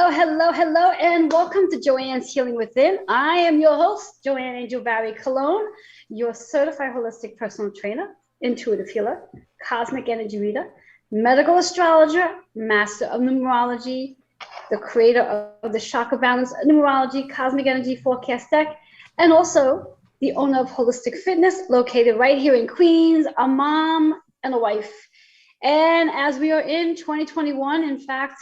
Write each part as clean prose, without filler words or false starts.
Hello, and welcome to Joanne's Healing Within. I am your host, Joanne Angel Barry Cologne, your certified holistic personal trainer, intuitive healer, cosmic energy reader, medical astrologer, master of numerology, the creator of the chakra balance numerology, cosmic energy forecast deck, and also the owner of Holistic Fitness, located right here in Queens, a mom and a wife. And as we are in 2021, in fact,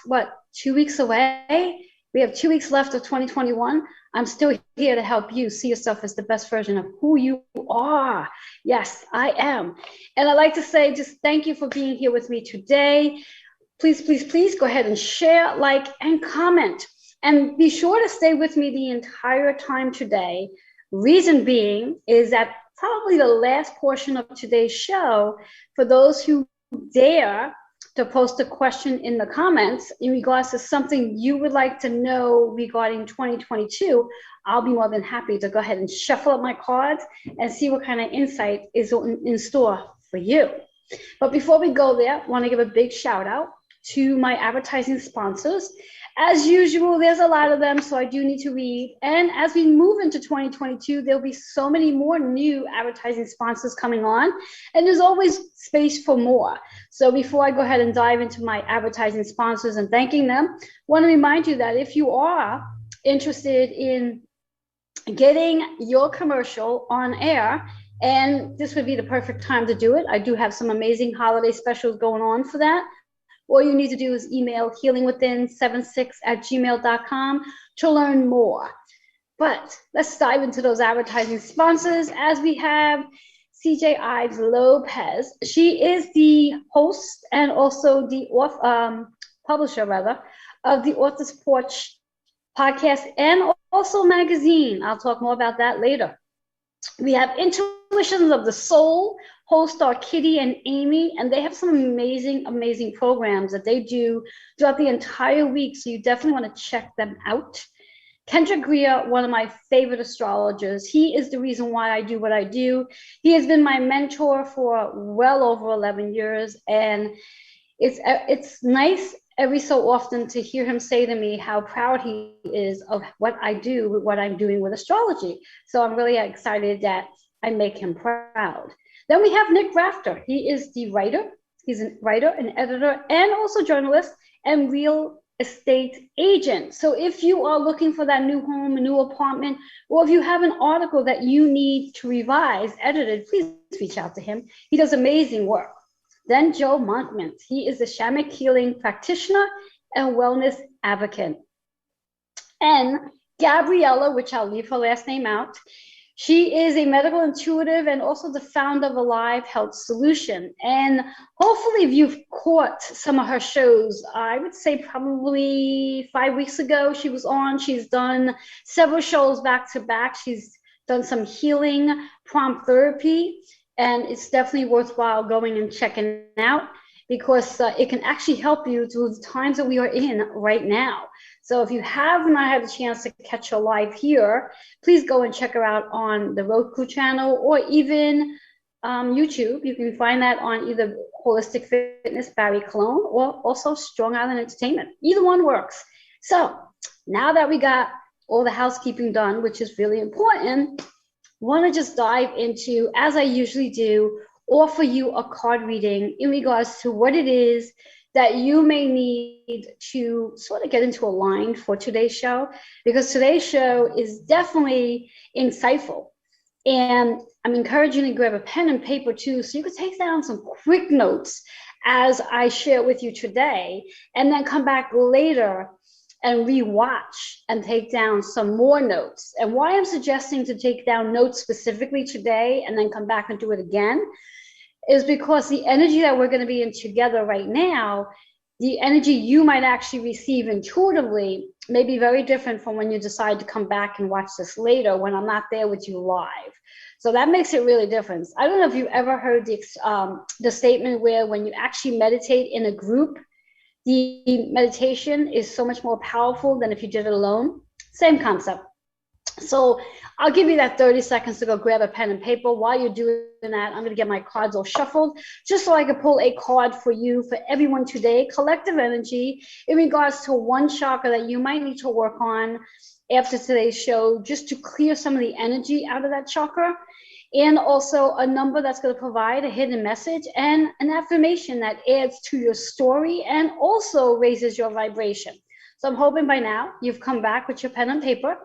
2 weeks away? We have 2 weeks left of 2021. I'm still here to help you see yourself as the best version of who you are. Yes, I am. And I'd like to say just thank you for being here with me today. Please go ahead and share, like, and comment. And be sure to stay with me the entire time today. Reason being is that probably the last portion of today's show, for those who dare to post a question in the comments in regards to something you would like to know regarding 2022, I'll be more than happy to go ahead and shuffle up my cards and see what kind of insight is in store for you. But before we go there, I want to give a big shout out to my advertising sponsors. As usual, there's a lot of them, so I do need to read. And as we move into 2022, there'll be so many more new advertising sponsors coming on, and there's always space for more. So before I go ahead and dive into my advertising sponsors and thanking them, I want to remind you that if you are interested in getting your commercial on air, and this would be the perfect time to do it. I do have some amazing holiday specials going on for that. All you need to do is email healingwithin76@gmail.com to learn more. But let's dive into those advertising sponsors, as we have CJ Ives Lopez. She is the host and also the publisher, of the Author's Porch podcast and also magazine. I'll talk more about that later. We have Intuitions of the Soul. Hosts are Kitty and Amy, and they have some amazing programs that they do throughout the entire week, so you definitely want to check them out. Kendra Greer, one of my favorite astrologers. He is the reason why I do what I do. He has been my mentor for well over 11 years, and it's nice every so often to hear him say to me how proud he is of what I do, with what I'm doing with astrology. So I'm really excited that I make him proud. Then we have Nick Rafter. He is the writer. He's a writer, an editor, and also journalist and real estate agent. So if you are looking for that new home, a new apartment, or if you have an article that you need to revise, edited, please reach out to him. He does amazing work. Then Joe Montmont. He is a shamanic healing practitioner and wellness advocate. And Gabriella, which I'll leave her last name out, she is a medical intuitive and also the founder of Alive Health Solution. And hopefully if you've caught some of her shows, I would say probably 5 weeks ago she was on. She's done several shows back to back. She's done some healing, prompt therapy, and it's definitely worthwhile going and checking out because it can actually help you through the times that we are in right now. So if you have not had a chance to catch her live here, please go and check her out on the Roku channel or even YouTube. You can find that on either Holistic Fitness Barry Cologne or also Strong Island Entertainment. Either one works. So now that we got all the housekeeping done, which is really important, I want to just dive into, as I usually do, offer you a card reading in regards to what it is that you may need to sort of get into a line for today's show, because today's show is definitely insightful. And I'm encouraging you to grab a pen and paper too, so you can take down some quick notes as I share with you today, and then come back later and rewatch and take down some more notes. And why I'm suggesting to take down notes specifically today and then come back and do it again is because the energy that we're going to be in together right now, the energy you might actually receive intuitively may be very different from when you decide to come back and watch this later when I'm not there with you live. So that makes it really different. I don't know if you've ever heard the statement where when you actually meditate in a group, the meditation is so much more powerful than if you did it alone. Same concept. So I'll give you that 30 seconds to go grab a pen and paper. While you're doing that, I'm going to get my cards all shuffled just so I can pull a card for you, for everyone today, collective energy in regards to one chakra that you might need to work on after today's show, just to clear some of the energy out of that chakra. And also a number that's going to provide a hidden message and an affirmation that adds to your story and also raises your vibration. So I'm hoping by now you've come back with your pen and paper,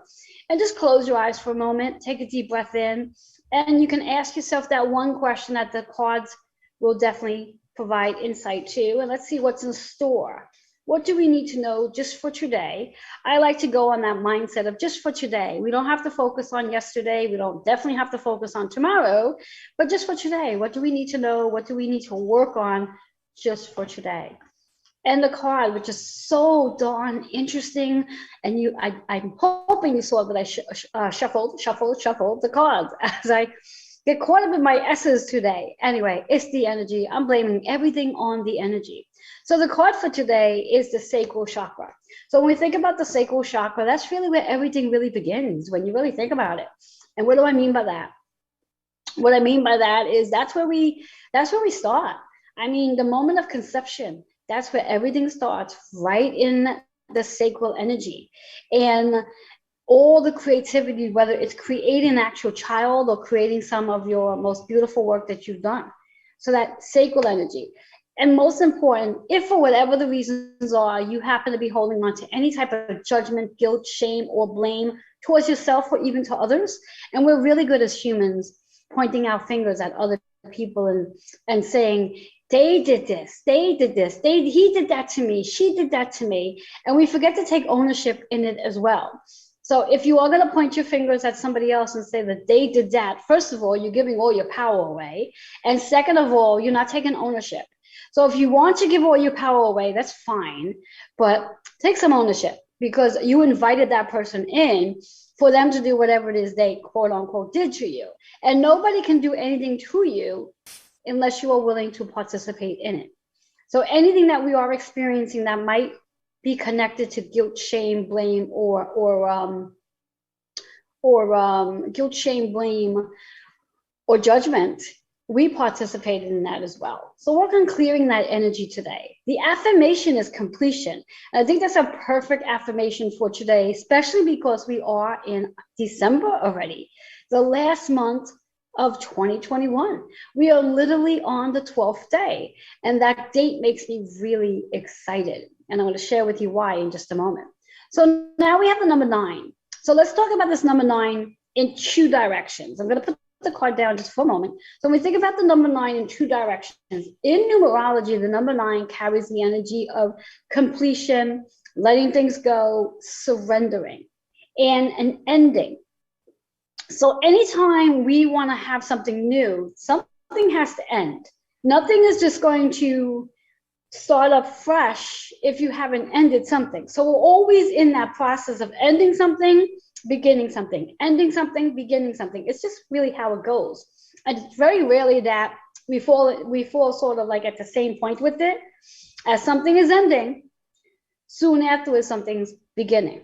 and just close your eyes for a moment, take a deep breath in, and you can ask yourself that one question that the cards will definitely provide insight to. And let's see what's in store. What do we need to know just for today? I like to go on that mindset of just for today. We don't have to focus on yesterday. We don't definitely have to focus on tomorrow, but just for today. What do we need to know? What do we need to work on just for today? And the card, which is so darn interesting, and I'm hoping you saw that I shuffled the cards as I get caught up in my S's today. Anyway, it's the energy. I'm blaming everything on the energy. So the card for today is the Sacral Chakra. So when we think about the Sacral Chakra, that's really where everything really begins, when you really think about it. And what do I mean by that? What I mean by that is that's where we start. I mean, the moment of conception, that's where everything starts, right in the sacral energy. And all the creativity, whether it's creating an actual child or creating some of your most beautiful work that you've done. So that sacral energy. And most important, if for whatever the reasons are, you happen to be holding on to any type of judgment, guilt, shame, or blame towards yourself or even to others, and we're really good as humans pointing our fingers at other people and saying, they did this, he did that to me, she did that to me. And we forget to take ownership in it as well. So if you are going to point your fingers at somebody else and say that they did that, first of all, you're giving all your power away. And second of all, you're not taking ownership. So if you want to give all your power away, that's fine, but take some ownership, because you invited that person in for them to do whatever it is they quote unquote did to you. And nobody can do anything to you unless you are willing to participate in it. So anything that we are experiencing that might be connected to guilt, shame, blame, or guilt, shame, blame, or judgment, we participated in that as well. So work on clearing that energy today. The affirmation is completion. And I think that's a perfect affirmation for today, especially because we are in December already, the last month of 2021. We are literally on the 12th day, and that date makes me really excited. And I'm going to share with you why in just a moment. So now we have the number 9. So let's talk about this number 9 in 2 directions. I'm going to put the card down just for a moment. So when we think about the number 9 in 2 directions, in numerology, the number 9 carries the energy of completion, letting things go, surrendering, and an ending. So anytime we want to have something new, something has to end. Nothing is just going to start up fresh if you haven't ended something. So we're always in that process of ending something, beginning something, ending something, beginning something. It's just really how it goes. And it's very rarely that we fall sort of like at the same point with it. As something is ending, soon afterwards something's beginning.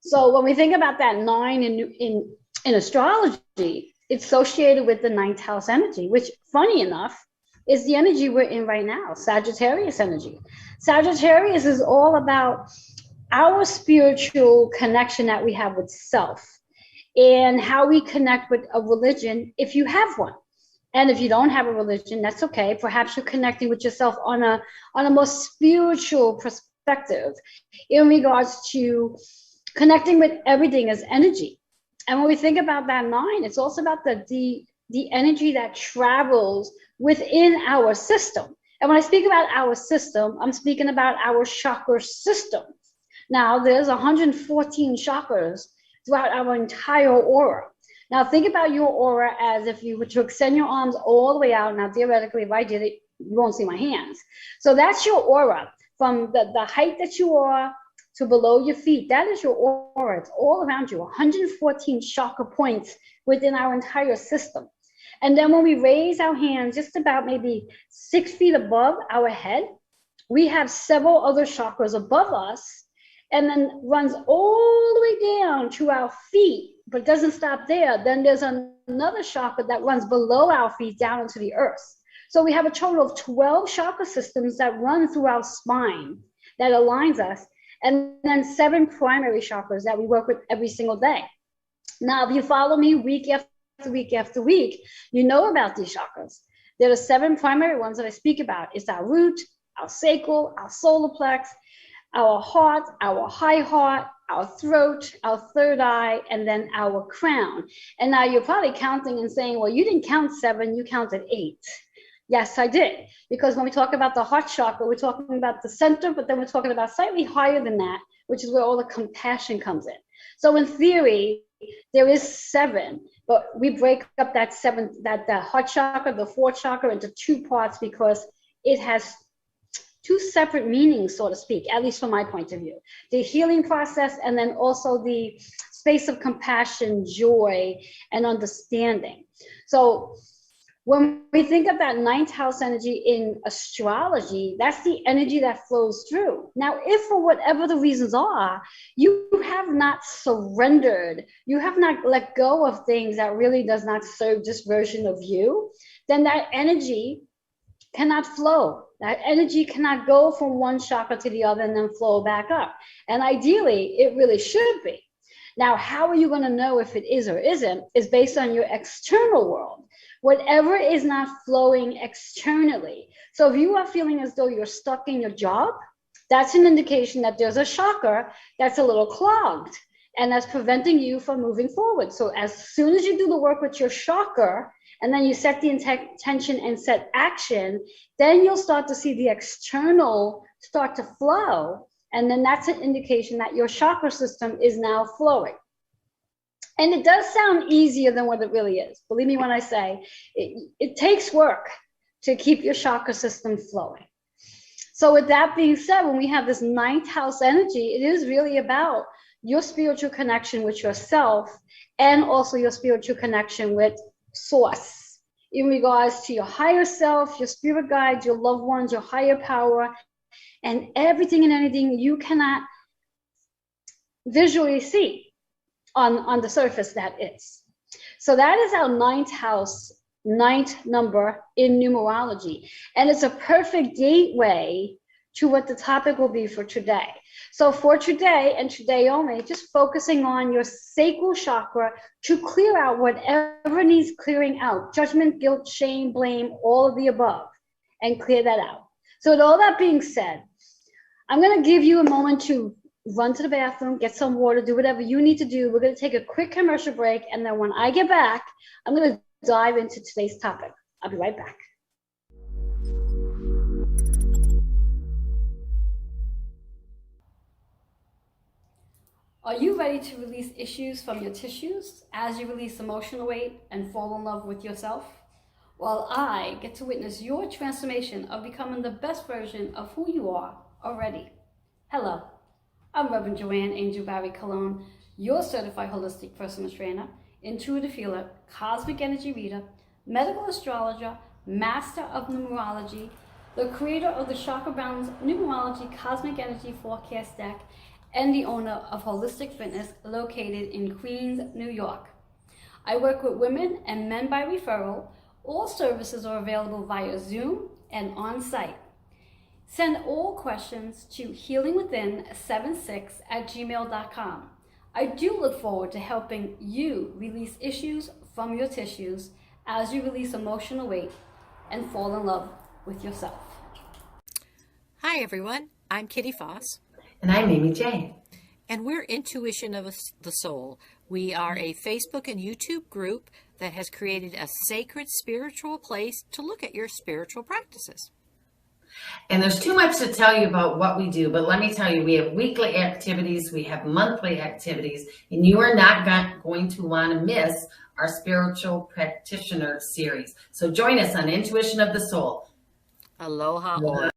So when we think about that 9 in astrology, it's associated with the 9th house energy, which, funny enough, is the energy we're in right now, Sagittarius energy. Sagittarius is all about our spiritual connection that we have with self and how we connect with a religion if you have one. And if you don't have a religion, that's okay. Perhaps you're connecting with yourself on a more spiritual perspective in regards to connecting with everything as energy. And when we think about that 9, it's also about the energy that travels within our system. And when I speak about our system, I'm speaking about our chakra system. Now, there's 114 chakras throughout our entire aura. Now, think about your aura as if you were to extend your arms all the way out. Now, theoretically, if I did it, you won't see my hands. So that's your aura. From the height that you are to below your feet, that is your aura. It's all around you, 114 chakra points within our entire system. And then when we raise our hands just about maybe 6 feet above our head, we have several other chakras above us. and then runs all the way down to our feet, but doesn't stop there. Then there's another chakra that runs below our feet down into the earth. So we have a total of 12 chakra systems that run through our spine that aligns us, and then 7 primary chakras that we work with every single day. Now, if you follow me week after week after week, you know about these chakras. There are 7 primary ones that I speak about. It's our root, our sacral, our solar plex, our heart, our high heart, our throat, our third eye, and then our crown. And now you're probably counting and saying, well, you didn't count 7, you counted 8. Yes, I did. Because when we talk about the heart chakra, we're talking about the center, but then we're talking about slightly higher than that, which is where all the compassion comes in. So in theory, there is 7, but we break up that the heart chakra, the fourth chakra, into 2 parts because it has 2 separate meanings, so to speak, at least from my point of view. The healing process, and then also the space of compassion, joy, and understanding. So when we think of that 9th house energy in astrology, that's the energy that flows through. Now, if for whatever the reasons are, you have not surrendered, you have not let go of things that really does not serve this version of you, then that energy cannot flow. That energy cannot go from one chakra to the other and then flow back up. And ideally, it really should be. Now, how are you going to know if it is or isn't is based on your external world. Whatever is not flowing externally. So if you are feeling as though you're stuck in your job, that's an indication that there's a chakra that's a little clogged and that's preventing you from moving forward. So as soon as you do the work with your chakra, and then you set the intention and set action, then you'll start to see the external start to flow. And then that's an indication that your chakra system is now flowing. And it does sound easier than what it really is. Believe me when I say it takes work to keep your chakra system flowing. So with that being said, when we have this 9th house energy, it is really about your spiritual connection with yourself and also your spiritual connection with source in regards to your higher self, your spirit guides, your loved ones, your higher power, and everything and anything you cannot visually see on the surface that is. So that is our 9th house, 9th number in numerology. And it's a perfect gateway to what the topic will be for today. So for today and today only, just focusing on your sacral chakra to clear out whatever needs clearing out, judgment, guilt, shame, blame, all of the above, and clear that out. So with all that being said, I'm going to give you a moment to run to the bathroom, get some water, do whatever you need to do. We're going to take a quick commercial break, and then when I get back, I'm going to dive into today's topic. I'll be right back. Are you ready to release issues from your tissues as you release emotional weight and fall in love with yourself? Well, I get to witness your transformation of becoming the best version of who you are already. Hello, I'm Reverend Joanne Angel Barry Cologne, your certified holistic personal trainer, intuitive healer, cosmic energy reader, medical astrologer, master of numerology, the creator of the Chakra Balance Numerology Cosmic Energy Forecast Deck, and the owner of Holistic Fitness located in Queens, New York. I work with women and men by referral. All services are available via Zoom and on-site. Send all questions to healingwithin76@gmail.com. I do look forward to helping you release issues from your tissues as you release emotional weight and fall in love with yourself. Hi everyone, I'm Kitty Foss. And I'm Amy J. And we're Intuition of the Soul. We are a Facebook and YouTube group that has created a sacred spiritual place to look at your spiritual practices. And there's too much to tell you about what we do, but let me tell you, we have weekly activities, we have monthly activities, and you are not going to want to miss our spiritual practitioner series. So join us on Intuition of the Soul. Aloha. Aloha.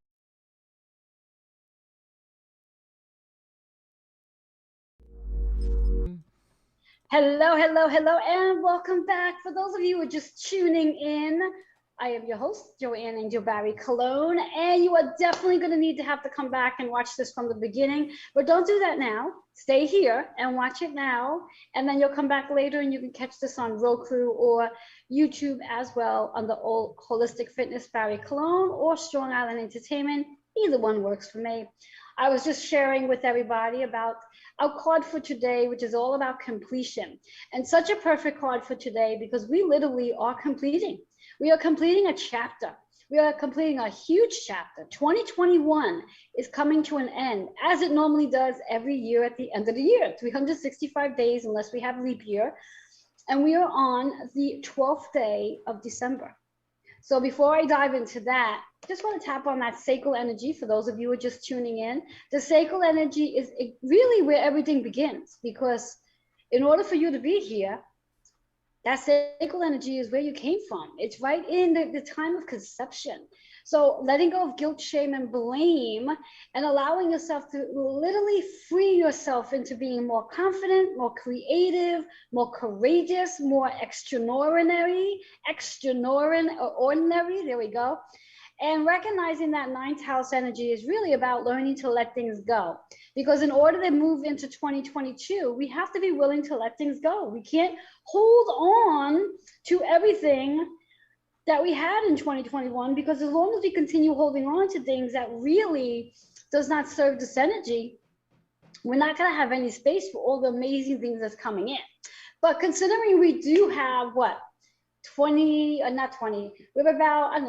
Hello, hello, hello, and welcome back. For those of you who are just tuning in, I am your host, Joanne Angel Barry Cologne, and you are definitely going to need to have to come back and watch this from the beginning, but don't do that now. Stay here and watch it now, and then you'll come back later and you can catch this on Roku or YouTube as well on the old Holistic Fitness Barry Cologne or Strong Island Entertainment. Either one works for me. I was just sharing with everybody about our card for today, which is all about completion. And such a perfect card for today because we literally are completing. We are completing a chapter. We are completing a huge chapter. 2021 is coming to an end, as it normally does every year at the end of the year, 365 days unless we have leap year. And we are on the 12th day of December. So before I dive into that, just want to tap on that sacral energy for those of you who are just tuning in. The sacral energy is really where everything begins, because in order for you to be here, that sacral energy is where you came from. It's right in the time of conception. So letting go of guilt, shame, and blame, and allowing yourself to literally free yourself into being more confident, more creative, more courageous, more ordinary, there we go. And recognizing that ninth house energy is really about learning to let things go. Because in order to move into 2022, we have to be willing to let things go. We can't hold on to everything that we had in 2021, because as long as we continue holding on to things that really does not serve this energy, we're not going to have any space for all the amazing things that's coming in. But considering we do have what, 20, not 20, we have about, I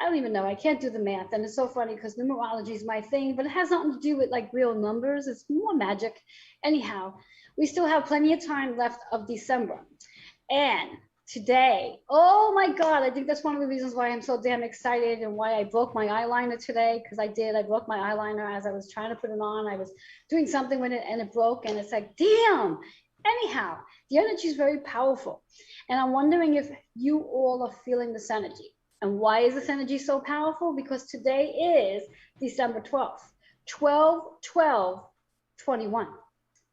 don't even know. I can't do the math. And it's so funny because numerology is my thing, but it has nothing to do with like real numbers. It's more magic. Anyhow, we still have plenty of time left of December. And today, oh my God, I think that's one of the reasons why I'm so damn excited and why I broke my eyeliner today, because I broke my eyeliner as I was trying to put it on. I was doing something with it and it broke, and it's like, damn. Anyhow, the energy is very powerful. And I'm wondering if you all are feeling this energy. And why is this energy so powerful? Because today is December 12th, 12/12/21,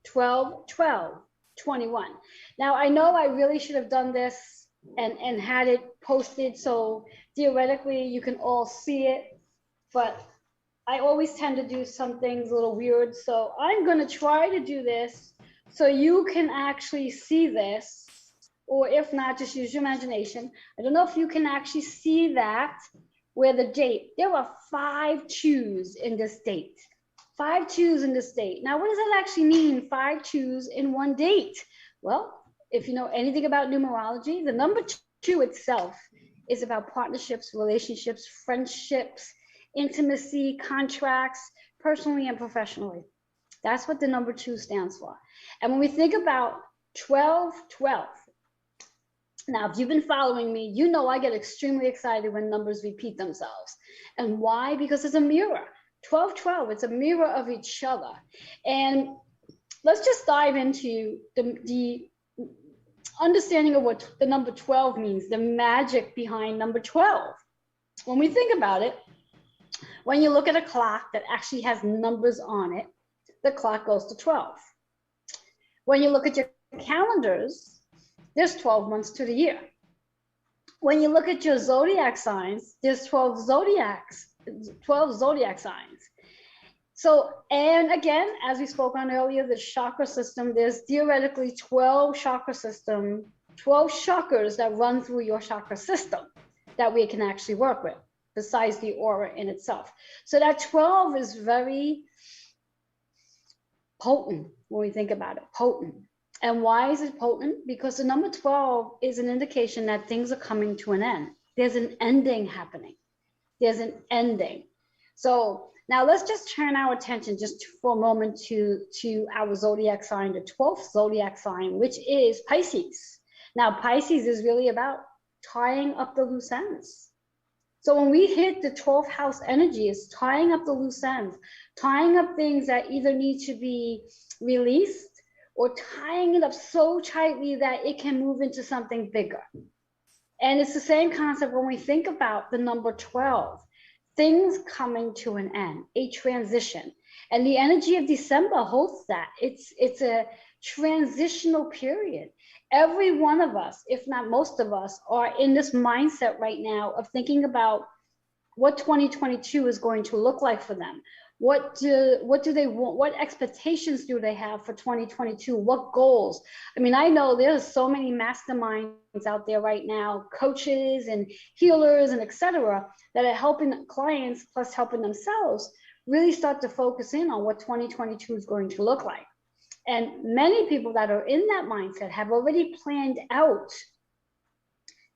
12/12/21. Now, I know I really should have done this and had it posted so theoretically you can all see it, but I always tend to do some things a little weird. So I'm going to try to do this so you can actually see this. Or if not, just use your imagination. I don't know if you can actually see that, where the date, there are 5 2s in this date. 5 2s in this date. Now, what does that actually mean, 5 2s in one date? Well, if you know anything about numerology, the number 2 itself is about partnerships, relationships, friendships, intimacy, contracts, personally and professionally. That's what the number 2 stands for. And when we think about 12/12, now, if you've been following me, you know I get extremely excited when numbers repeat themselves. And why? Because it's a mirror. 12/12, it's a mirror of each other. And let's just dive into the understanding of what the number 12 means, the magic behind number 12. When we think about it, when you look at a clock that actually has numbers on it, the clock goes to 12. When you look at your calendars, there's 12 months to the year. When you look at your zodiac signs, there's 12 zodiac signs. So, and again, as we spoke on earlier, the chakra system, there's theoretically 12 chakras that run through your chakra system that we can actually work with, besides the aura in itself. So that 12 is very potent when we think about it, potent. And why is it potent? Because the number 12 is an indication that things are coming to an end. There's an ending happening. There's an ending. So now let's just turn our attention just for a moment to our zodiac sign, the 12th zodiac sign, which is Pisces. Now, Pisces is really about tying up the loose ends. So when we hit the 12th house energy, it's tying up the loose ends, tying up things that either need to be released, or tying it up so tightly that it can move into something bigger. And it's the same concept when we think about the number 12, things coming to an end, a transition. And the energy of December holds that. It's a transitional period. Every one of us, if not most of us, are in this mindset right now of thinking about what 2022 is going to look like for them. What do they want? What expectations do they have for 2022? What goals? I mean, I know there's so many masterminds out there right now, coaches and healers and etc., that are helping clients plus helping themselves really start to focus in on what 2022 is going to look like. And many people that are in that mindset have already planned out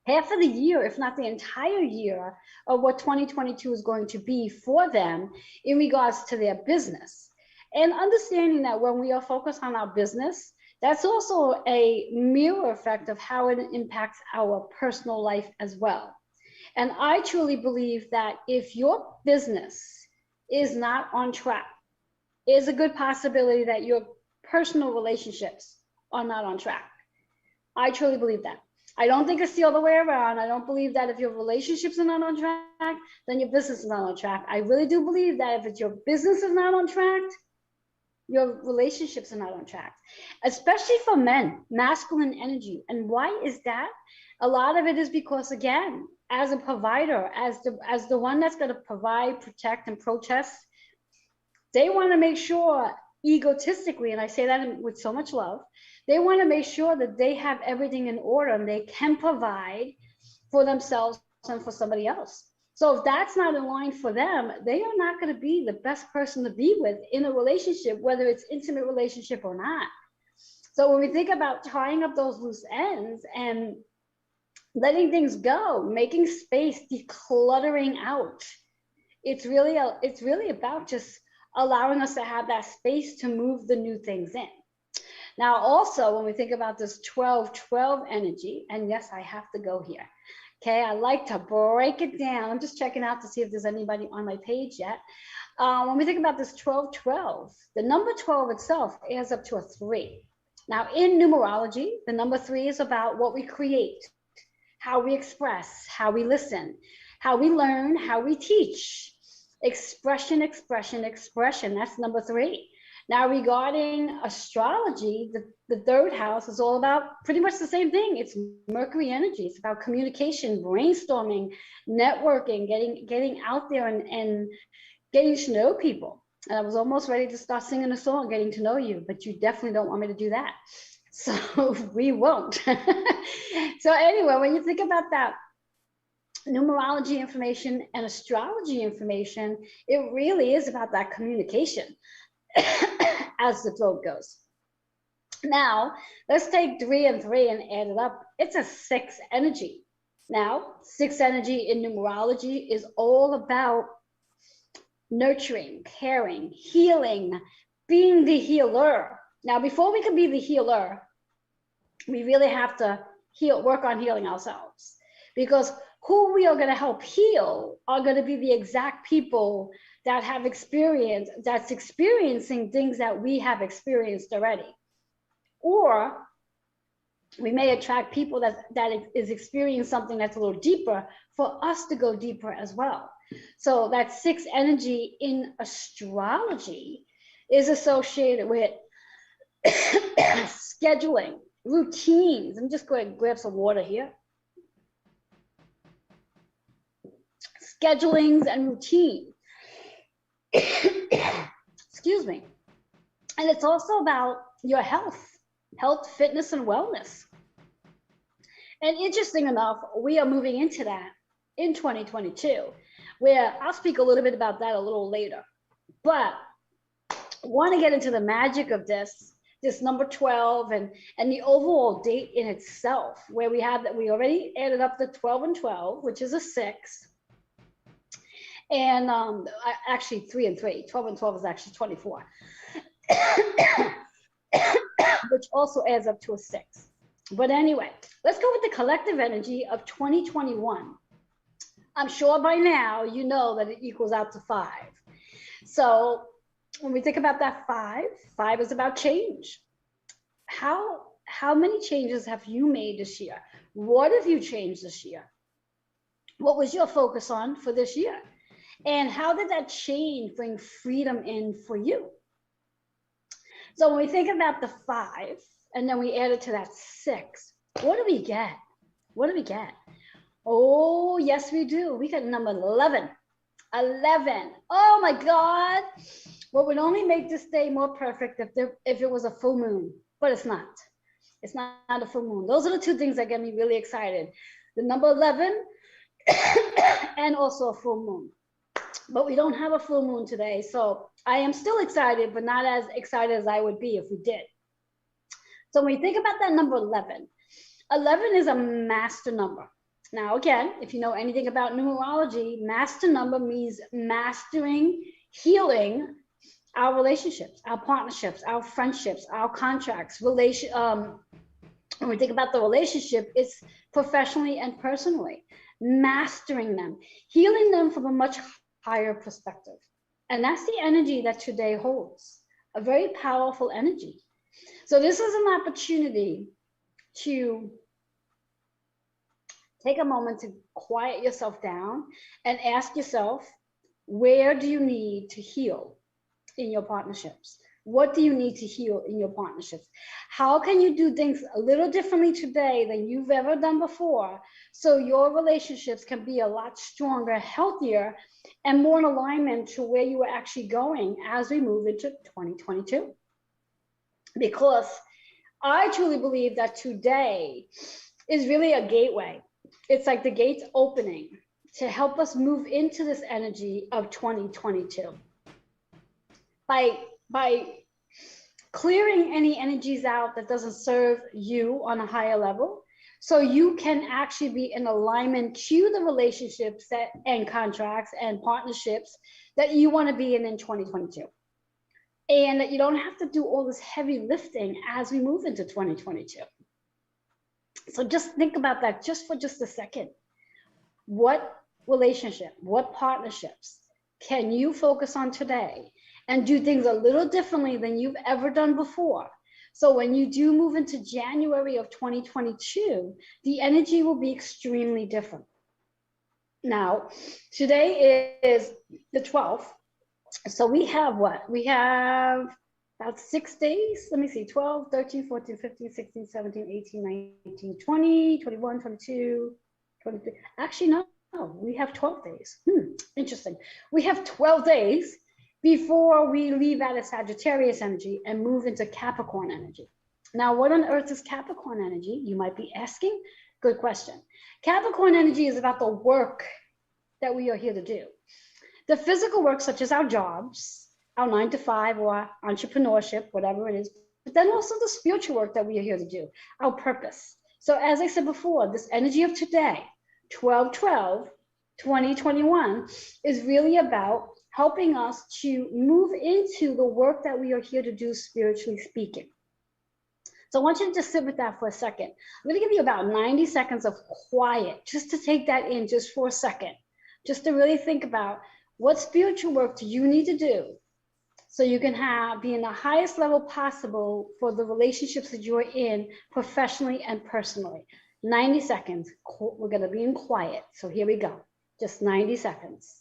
half of the year, if not the entire year, of what 2022 is going to be for them in regards to their business. And understanding that when we are focused on our business, that's also a mirror effect of how it impacts our personal life as well. And I truly believe that if your business is not on track, is a good possibility that your personal relationships are not on track. I truly believe that. I don't think it's the other way around. I don't believe that if your relationships are not on track, then your business is not on track. I really do believe that if it's your business is not on track, your relationships are not on track, especially for men, masculine energy. And why is that? A lot of it is because, again, as a provider, as the one that's going to provide, protect, and protest, they want to make sure egotistically, and I say that with so much love, they want to make sure that they have everything in order and they can provide for themselves and for somebody else. So if that's not in line for them, they are not going to be the best person to be with in a relationship, whether it's intimate relationship or not. So when we think about tying up those loose ends and letting things go, making space, decluttering out, it's really about just allowing us to have that space to move the new things in. Now, also, when we think about this 12-12 energy, and yes, I have to go here. Okay, I like to break it down. I'm just checking out to see if there's anybody on my page yet. When we think about this 12-12, the number 12 itself adds up to a 3. Now, in numerology, the number 3 is about what we create, how we express, how we listen, how we learn, how we teach. Expression, expression, expression. That's number 3. Now, regarding astrology, the third house is all about pretty much the same thing. It's Mercury energy. It's about communication, brainstorming, networking, getting out there and getting to know people. And I was almost ready to start singing a song, Getting to Know You, but you definitely don't want me to do that. So we won't. So anyway, when you think about that, numerology information and astrology information, it really is about that communication as the throat goes. Now, let's take 3 and 3 and add it up. It's a 6 energy. Now, 6 energy in numerology is all about nurturing, caring, healing, being the healer. Now, before we can be the healer, we really have to work on healing ourselves, because who we are going to help heal are going to be the exact people that have that's experiencing things that we have experienced already. Or we may attract people that is experiencing something that's a little deeper for us to go deeper as well. So that 6 energy in astrology is associated with scheduling, routines. I'm just going to grab some water here. Schedulings and routine. Excuse me. And it's also about your health, fitness, and wellness. And interesting enough, we are moving into that in 2022, where I'll speak a little bit about that a little later. But I want to get into the magic of this number 12 and the overall date in itself, where we have that we already added up the 12 and 12, which is a 6. And actually 3 and 3, 12 and 12 is actually 24, which also adds up to a 6. But anyway, let's go with the collective energy of 2021. I'm sure by now you know that it equals out to 5. So when we think about that 5 is about change. How many changes have you made this year? What have you changed this year? What was your focus on for this year? And how did that change bring freedom in for you? So when we think about the 5, and then we add it to that 6, what do we get? What do we get? Oh, yes, we do. We get number 11. 11. Oh my God. What would only make this day more perfect if it was a full moon, but it's not. It's not a full moon. Those are the two things that get me really excited. The number 11 and also a full moon. But we don't have a full moon today, so I am still excited, but not as excited as I would be if we did. So when you think about that number 11, 11 is a master number. Now, again, if you know anything about numerology, master number means mastering, healing our relationships, our partnerships, our friendships, our contracts, when we think about the relationship, it's professionally and personally, mastering them, healing them from a much higher perspective. And that's the energy that today holds, a very powerful energy. So this is an opportunity to take a moment to quiet yourself down and ask yourself, where do you need to heal in your partnerships? What do you need to heal in your partnerships? How can you do things a little differently today than you've ever done before, so your relationships can be a lot stronger, healthier, and more in alignment to where you are actually going as we move into 2022? Because I truly believe that today is really a gateway. It's like the gates opening to help us move into this energy of 2022. By clearing any energies out that doesn't serve you on a higher level, so you can actually be in alignment to the relationships and contracts and partnerships that you want to be in 2022. And that you don't have to do all this heavy lifting as we move into 2022. So just think about that just for a second. What relationship, what partnerships can you focus on today and do things a little differently than you've ever done before? So when you do move into January of 2022, the energy will be extremely different. Now, today is the 12th. So we have what? We have about 6 days. Let me see, 12, 13, 14, 15, 16, 17, 18, 19, 20, 21, 22, 23. Actually, no, we have 12 days. Interesting. We have 12 days before we leave out of Sagittarius energy and move into Capricorn energy. Now, what on earth is Capricorn energy? You might be asking. Good question. Capricorn energy is about the work that we are here to do. The physical work, such as our jobs, our 9 to 5 or entrepreneurship, whatever it is, but then also the spiritual work that we are here to do, our purpose. So as I said before, this energy of today, 12/12/2021, is really about helping us to move into the work that we are here to do, spiritually speaking. So I want you to just sit with that for a second. I'm going to give you about 90 seconds of quiet, just to take that in just for a second, just to really think about what spiritual work do you need to do so you can be in the highest level possible for the relationships that you're in, professionally and personally. 90 seconds. We're going to be in quiet. So here we go. Just 90 seconds.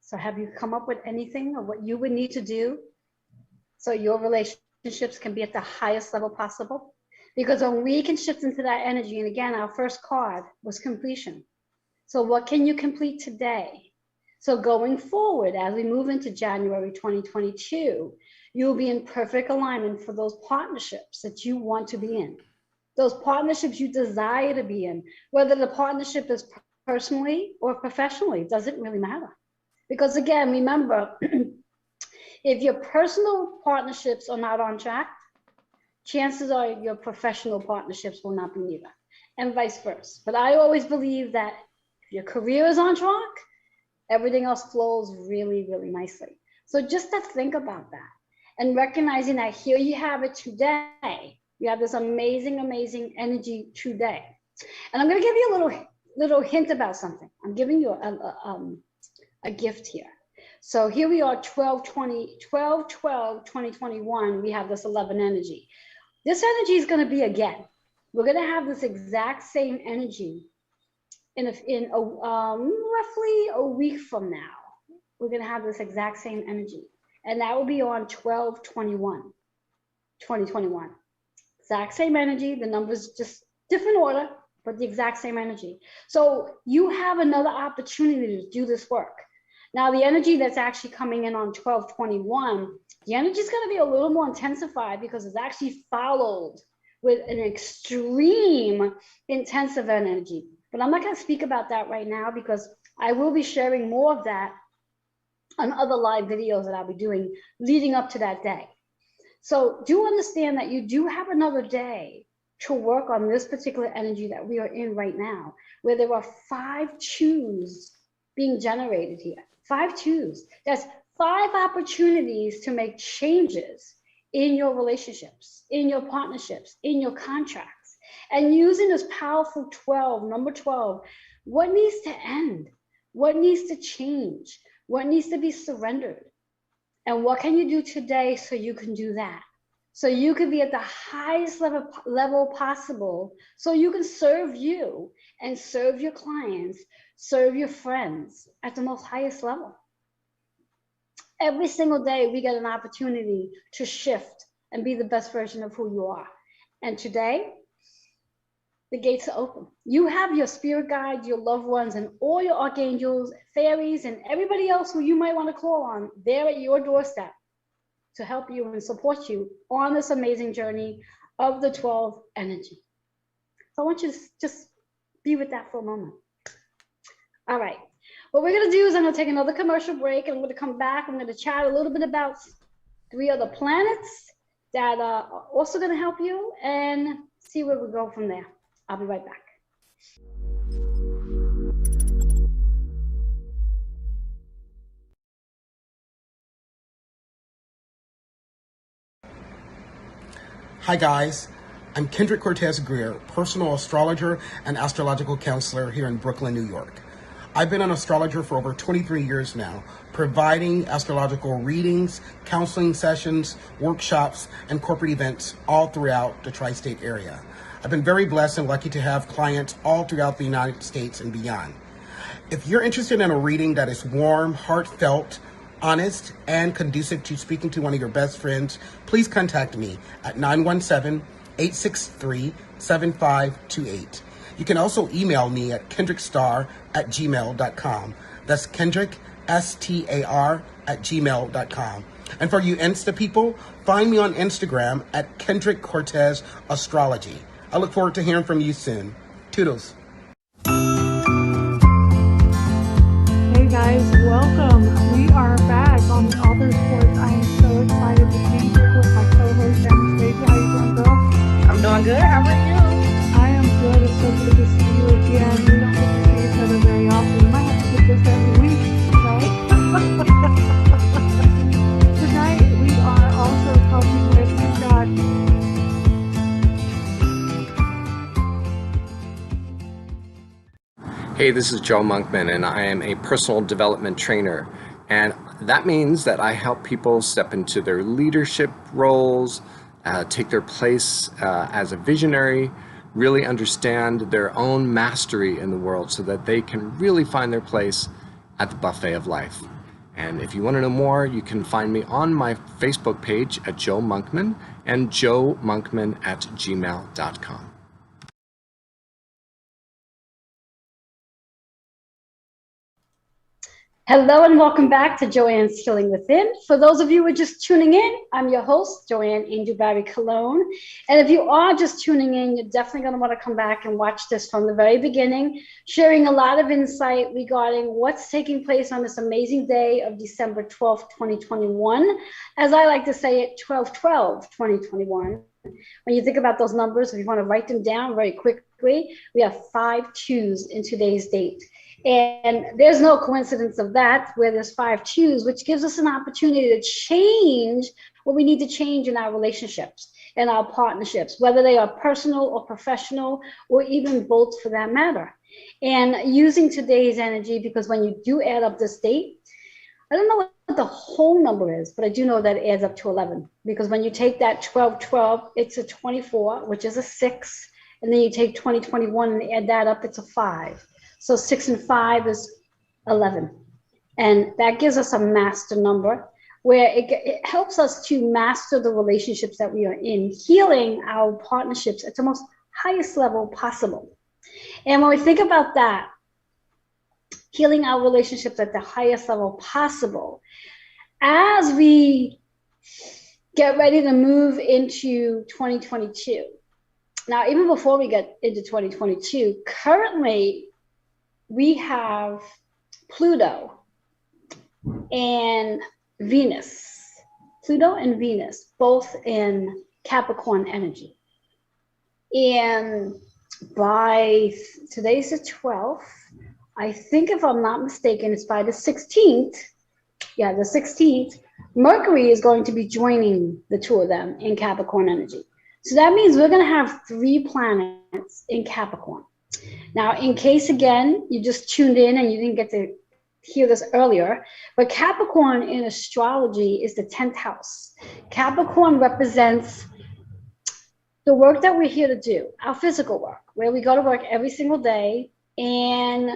So have you come up with anything of what you would need to do so your relationships can be at the highest level possible? Because when we can shift into that energy, and again, our first card was completion. So what can you complete today? So going forward, as we move into January 2022, you'll be in perfect alignment for those partnerships that you want to be in, those partnerships you desire to be in, whether the partnership is personally or professionally, doesn't really matter. Because again, remember, if your personal partnerships are not on track, chances are your professional partnerships will not be neither, and vice versa. But I always believe that if your career is on track, everything else flows really, really nicely. So just to think about that and recognizing that here you have it today. You have this amazing, amazing energy today. And I'm going to give you a little hint about something. I'm giving you a gift here. So here we are, 12/12/2021, we have this 11 energy. This energy is going to be again. We're going to have this exact same energy in roughly a week from now. We're going to have this exact same energy. And that will be on 12/21/2021. Exact same energy. The numbers just different order, but the exact same energy. So you have another opportunity to do this work. Now, the energy that's actually coming in on 12/21, the energy is going to be a little more intensified because it's actually followed with an extreme intensive energy. But I'm not going to speak about that right now because I will be sharing more of that on other live videos that I'll be doing leading up to that day. So do understand that you do have another day to work on this particular energy that we are in right now, where there are 5 twos being generated here. 5 twos. That's 5 opportunities to make changes in your relationships, in your partnerships, in your contracts. And using this powerful 12, number 12, what needs to end? What needs to change? What needs to be surrendered? And what can you do today so you can do that? So you can be at the highest level possible, so you can serve you and serve your clients, serve your friends at the most highest level. Every single day we get an opportunity to shift and be the best version of who you are. And today, the gates are open. You have your spirit guides, your loved ones, and all your archangels, fairies, and everybody else who you might want to call on there at your doorstep to help you and support you on this amazing journey of the 12 energy. So I want you to just be with that for a moment. All right. What we're going to do is I'm going to take another commercial break, and I'm going to come back. I'm going to chat a little bit about 3 other planets that are also going to help you and see where we go from there. I'll be right back. Hi guys, I'm Kendrick Cortez Greer, personal astrologer and astrological counselor here in Brooklyn, New York. I've been an astrologer for over 23 years now, providing astrological readings, counseling sessions, workshops, and corporate events all throughout the tri-state area. I've been very blessed and lucky to have clients all throughout the United States and beyond. If you're interested in a reading that is warm, heartfelt, honest, and conducive to speaking to one of your best friends, please contact me at 917-863-7528. You can also email me at kendrickstar@gmail.com. That's Kendrick, STAR@gmail.com. And for you Insta people, find me on Instagram at Kendrick Cortez Astrology. I look forward to hearing from you soon. Toodles. Hey guys, welcome. We are back on the Author Sports. I am so excited to be here with my co-host Anastasia. How you doing, girl? I'm doing good. How are you? I am good. It's so good to see you again. We don't get to see each other very often. We might have to do this every week, you know? Tonight we are also talking with, we've got Hey, this is Joe Monkman, and I am a personal development trainer. And that means that I help people step into their leadership roles, take their place as a visionary, really understand their own mastery in the world so that they can really find their place at the buffet of life. And if you want to know more, you can find me on my Facebook page at Joe Monkman and joemonkman@gmail.com. Hello and welcome back to Joanne's Healing Within. For those of you who are just tuning in, I'm your host, Joanne Angel Barry Cologne. And if you are just tuning in, you're definitely going to want to come back and watch this from the very beginning, sharing a lot of insight regarding what's taking place on this amazing day of December 12th, 2021. As I like to say it, 12/12/2021. When you think about those numbers, if you want to write them down very quickly, we have 5 twos in today's date. And there's no coincidence of that, where there's 5 twos, which gives us an opportunity to change what we need to change in our relationships and our partnerships, whether they are personal or professional, or even both for that matter. And using today's energy, because when you do add up this date, I don't know what the whole number is, but I do know that it adds up to 11, because when you take that 12, 12, it's a 24, which is a 6. And then you take 20, 21 and add that up, it's a 5. So 6 and 5 is 11. And that gives us a master number, where it helps us to master the relationships that we are in, healing our partnerships at the most highest level possible. And when we think about that, healing our relationships at the highest level possible, as we get ready to move into 2022. Now, even before we get into 2022, currently we have Pluto and Venus, both in Capricorn energy. And by today's the 12th, I think if I'm not mistaken, it's by the 16th. Yeah, the 16th, Mercury is going to be joining the two of them in Capricorn energy. So that means we're going to have 3 planets in Capricorn. Now, in case, again, you just tuned in and you didn't get to hear this earlier, but Capricorn in astrology is the 10th house. Capricorn represents the work that we're here to do, our physical work, where we go to work every single day, and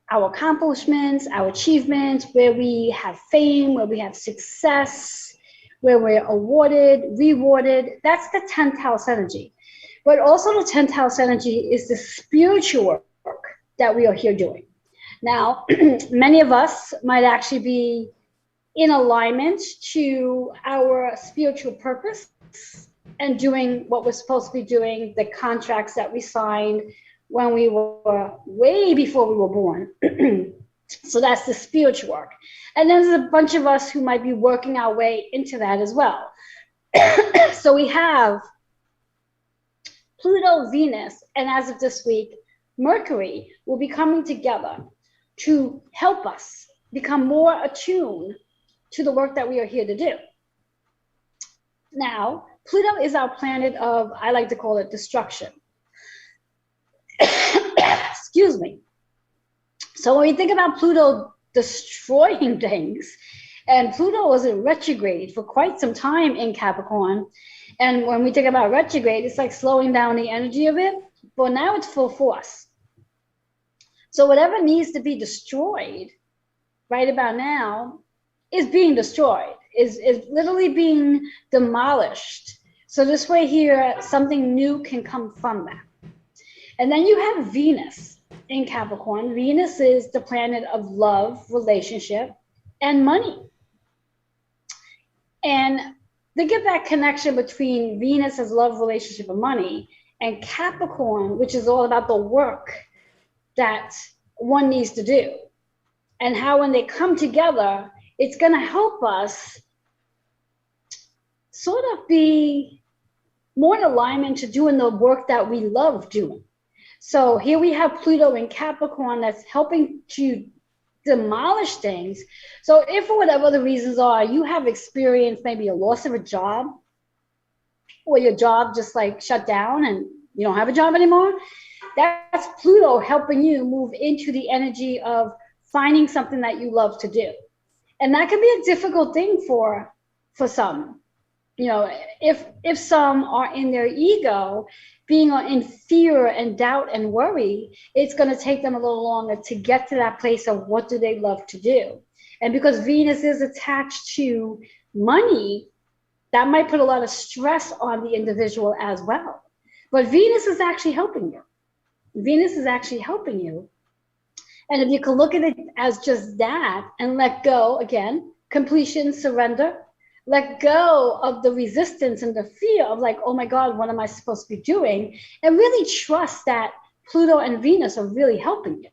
our accomplishments, our achievements, where we have fame, where we have success, where we're awarded, rewarded. That's the 10th house energy. But also the 10th house energy is the spiritual work that we are here doing. Now, many of us might actually be in alignment to our spiritual purpose and doing what we're supposed to be doing, the contracts that we signed when we were way before we were born. So that's the spiritual work. And then there's a bunch of us who might be working our way into that as well. So we have Pluto, Venus, and as of this week, Mercury will be coming together to help us become more attuned to the work that we are here to do. Now, Pluto is our planet of, I like to call it destruction. Excuse me. So when we think about Pluto destroying things, and Pluto was in retrograde for quite some time in Capricorn, and when we think about retrograde, it's like slowing down the energy of it, but now it's full force. So whatever needs to be destroyed right about now is being destroyed, is literally being demolished. So this way here, something new can come from that. And then you have Venus in Capricorn. Venus is the planet of love, relationship, and money. And to get that connection between Venus as love, relationship, and money, and Capricorn, which is all about the work that one needs to do, and how when they come together, it's going to help us sort of be more in alignment to doing the work that we love doing. So here we have Pluto in Capricorn that's helping to demolish things. So if for whatever the reasons are, you have experienced maybe a loss of a job, or your job just like shut down and you don't have a job anymore, that's Pluto helping you move into the energy of finding something that you love to do. And that can be a difficult thing for some. You know, if some are in their ego, being in fear and doubt and worry, it's going to take them a little longer to get to that place of what do they love to do. And because Venus is attached to money, that might put a lot of stress on the individual as well. But Venus is actually helping you. Venus is actually helping you. And if you can look at it as just that and let go, again, completion, surrender, let go of the resistance and the fear of like, oh my God, what am I supposed to be doing? And really trust that Pluto and Venus are really helping you.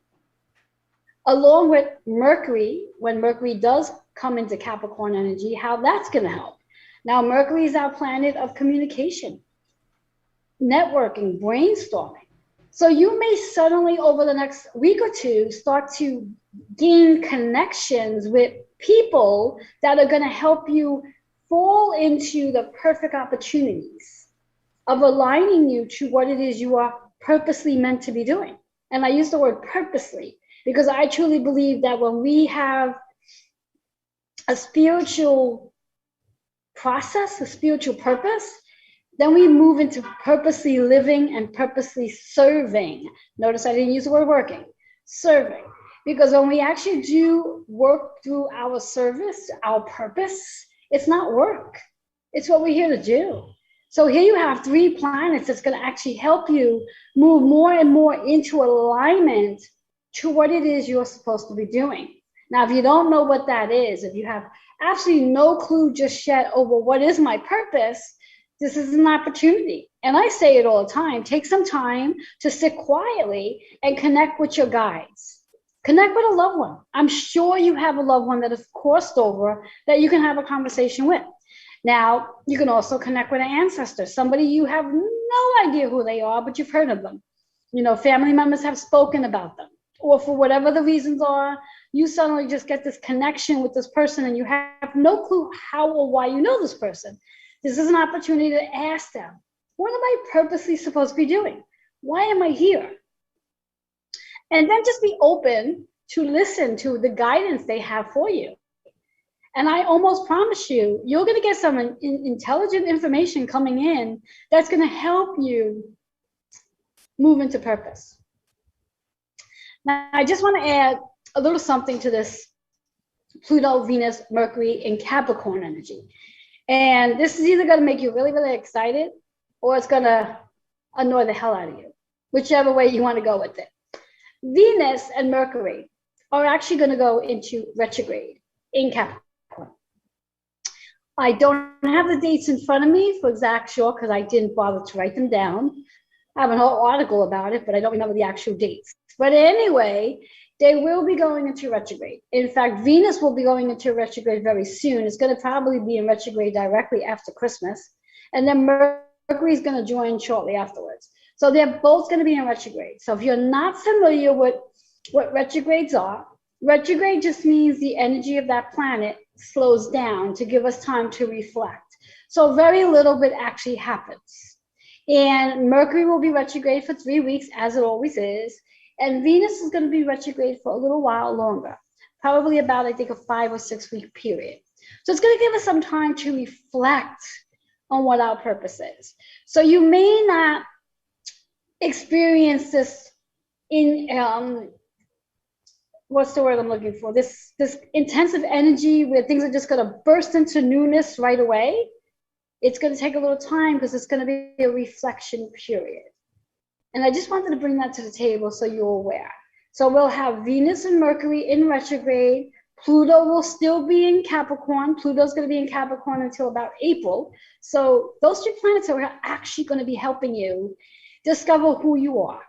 Along with Mercury, when Mercury does come into Capricorn energy, how that's going to help. Now, Mercury is our planet of communication, networking, brainstorming. So you may suddenly over the next week or two start to gain connections with people that are going to help you fall into the perfect opportunities of aligning you to what it is you are purposely meant to be doing. And I use the word purposely because I truly believe that when we have a spiritual process, a spiritual purpose, then we move into purposely living and purposely serving. Notice I didn't use the word working, serving. Because when we actually do work through our service, our purpose, it's not work. It's what we're here to do. So here you have 3 planets that's going to actually help you move more and more into alignment to what it is you're supposed to be doing. Now, if you don't know what that is, if you have absolutely no clue just yet over what is my purpose, this is an opportunity. And I say it all the time, take some time to sit quietly and connect with your guides. Connect with a loved one. I'm sure you have a loved one that has crossed over that you can have a conversation with. Now, you can also connect with an ancestor, somebody you have no idea who they are, but you've heard of them. You know, family members have spoken about them. Or for whatever the reasons are, you suddenly just get this connection with this person and you have no clue how or why you know this person. This is an opportunity to ask them, what am I purposely supposed to be doing? Why am I here? And then just be open to listen to the guidance they have for you. And I almost promise you, you're going to get some intelligent information coming in that's going to help you move into purpose. Now, I just want to add a little something to this Pluto, Venus, Mercury, and Capricorn energy. And this is either going to make you really, really excited, or it's going to annoy the hell out of you, whichever way you want to go with it. Venus and Mercury are actually going to go into retrograde in Capricorn. I don't have the dates in front of me for exact sure because I didn't bother to write them down. I have a whole article about it, but I don't remember the actual dates. But anyway, they will be going into retrograde. In fact, Venus will be going into retrograde very soon. It's going to probably be in retrograde directly after Christmas. And then Mercury is going to join shortly afterwards. So they're both going to be in retrograde. So if you're not familiar with what retrogrades are, retrograde just means the energy of that planet slows down to give us time to reflect. So very little bit actually happens. And Mercury will be retrograde for 3 weeks, as it always is. And Venus is going to be retrograde for a little while longer, probably about, I think, a 5 or 6 week period. So it's going to give us some time to reflect on what our purpose is. So you may not experience this in, what's the word I'm looking for? This intensive energy where things are just going to burst into newness right away. It's going to take a little time because it's going to be a reflection period. And I just wanted to bring that to the table so you're aware. So we'll have Venus and Mercury in retrograde. Pluto will still be in Capricorn. Pluto's going to be in Capricorn until about April. So those 3 planets are actually going to be helping you discover who you are.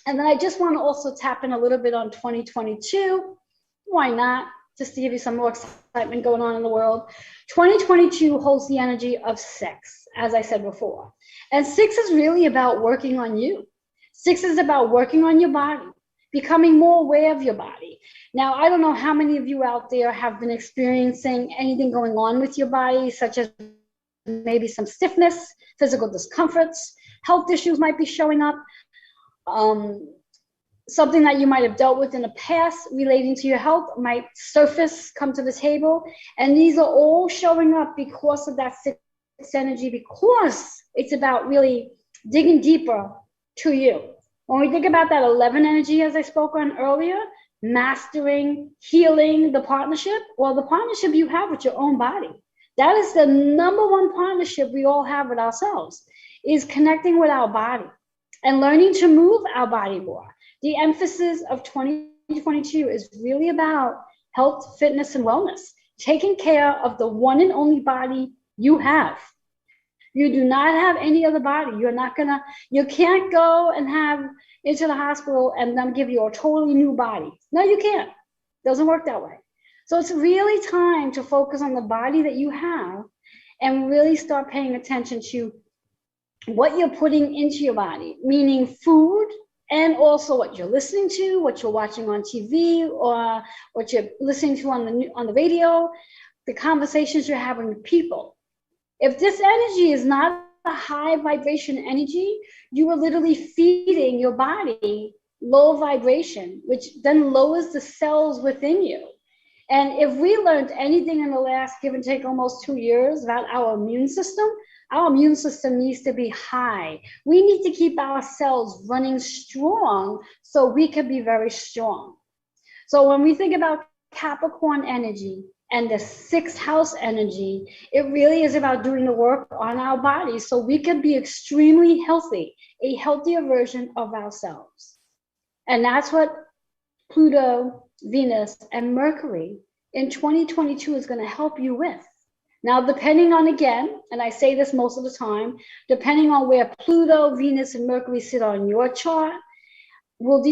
And then I just want to also tap in a little bit on 2022. Why not? Just to give you some more excitement going on in the world. 2022 holds the energy of 6, as I said before. And 6 is really about working on you. 6 is about working on your body, becoming more aware of your body. Now, I don't know how many of you out there have been experiencing anything going on with your body, such as maybe some stiffness, physical discomforts, health issues might be showing up. Something that you might have dealt with in the past relating to your health might surface, come to the table. And these are all showing up because of that 6 energy, because it's about really digging deeper to you. When we think about that 11 energy, as I spoke on earlier, mastering, healing the partnership, well, the partnership you have with your own body. That is the #1 partnership we all have with ourselves, is connecting with our body and learning to move our body more. The emphasis of 2022 is really about health, fitness, and wellness, taking care of the one and only body you have. You do not have any other body. You can't go and have into the hospital and them give you a totally new body. No, you can't. Doesn't work that way. So it's really time to focus on the body that you have and really start paying attention to what you're putting into your body, meaning food, and also what you're listening to, what you're watching on TV, or what you're listening to on the radio, the conversations you're having with people. If this energy is not a high vibration energy, you are literally feeding your body low vibration, which then lowers the cells within you. And if we learned anything in the last, give and take, almost 2 years about our immune system needs to be high. We need to keep our cells running strong so we can be very strong. So when we think about Capricorn energy and the sixth house energy, it really is about doing the work on our bodies so we can be extremely healthy, a healthier version of ourselves. And that's what Pluto, Venus, and Mercury in 2022 is going to help you with. Now, depending on, again, and I say this most of the time, depending on where Pluto, Venus, and Mercury sit on your chart, will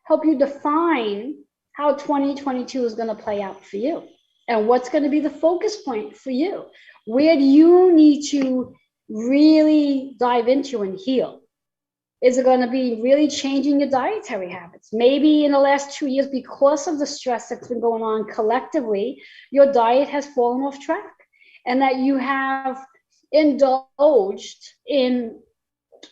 help you define how 2022 is going to play out for you and what's going to be the focus point for you. Where do you need to really dive into and heal? Is it going to be really changing your dietary habits? Maybe in the last 2 years, because of the stress that's been going on collectively, your diet has fallen off track and that you have indulged in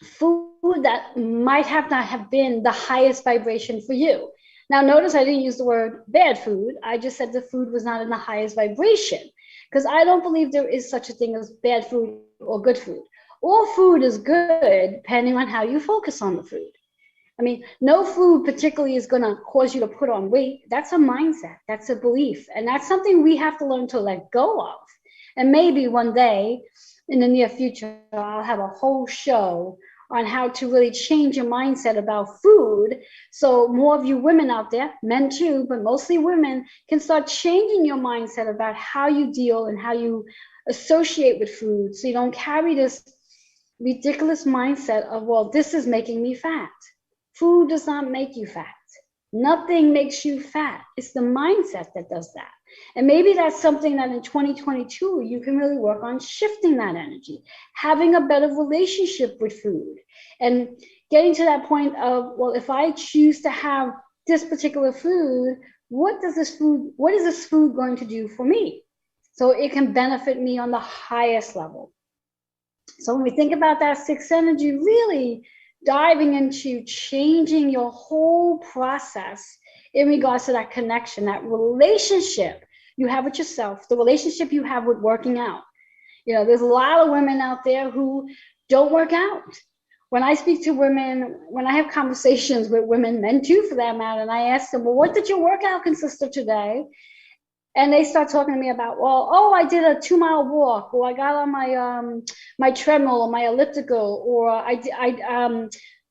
food that might have not have been the highest vibration for you. Now, notice I didn't use the word bad food. I just said the food was not in the highest vibration, because I don't believe there is such a thing as bad food or good food. All food is good depending on how you focus on the food. I mean, no food particularly is going to cause you to put on weight. That's a mindset. That's a belief. And that's something we have to learn to let go of. And maybe one day in the near future, I'll have a whole show on how to really change your mindset about food. So more of you women out there, men too, but mostly women, can start changing your mindset about how you deal and how you associate with food. So you don't carry this ridiculous mindset of, well, this is making me fat. Food does not make you fat. Nothing makes you fat. It's the mindset that does that. And maybe that's something that in 2022, you can really work on shifting that energy, having a better relationship with food, and getting to that point of, well, if I choose to have this particular food, what is this food going to do for me? So it can benefit me on the highest level. So when we think about that sixth energy, really diving into changing your whole process in regards to that connection, that relationship you have with yourself, the relationship you have with working out. You know, there's a lot of women out there who don't work out. When I speak to women, when I have conversations with women, men too for that matter, and I ask them, well, what did your workout consist of today? And they start talking to me about, well, oh, I did a 2-mile walk, or I got on my my treadmill or my elliptical, or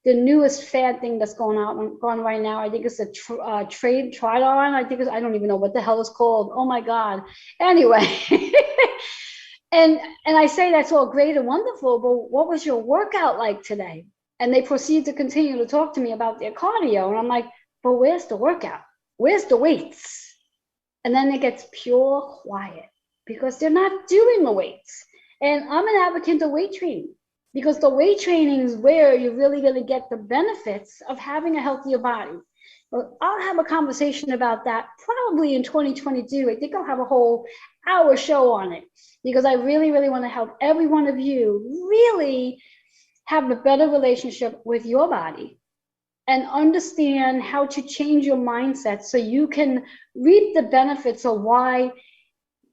the newest fad thing that's going on right now, I think it's a tridon. I don't even know what the hell it's called. Oh my God. Anyway, and I say that's all great and wonderful, but what was your workout like today? And they proceed to continue to talk to me about their cardio, and I'm like, but where's the workout? Where's the weights? And then it gets pure quiet because they're not doing the weights. And I'm an advocate of weight training, because the weight training is where you're really going to get the benefits of having a healthier body. But I'll have a conversation about that probably in 2022. I think I'll have a whole hour show on it, because I really, really want to help every one of you really have a better relationship with your body and understand how to change your mindset so you can reap the benefits of why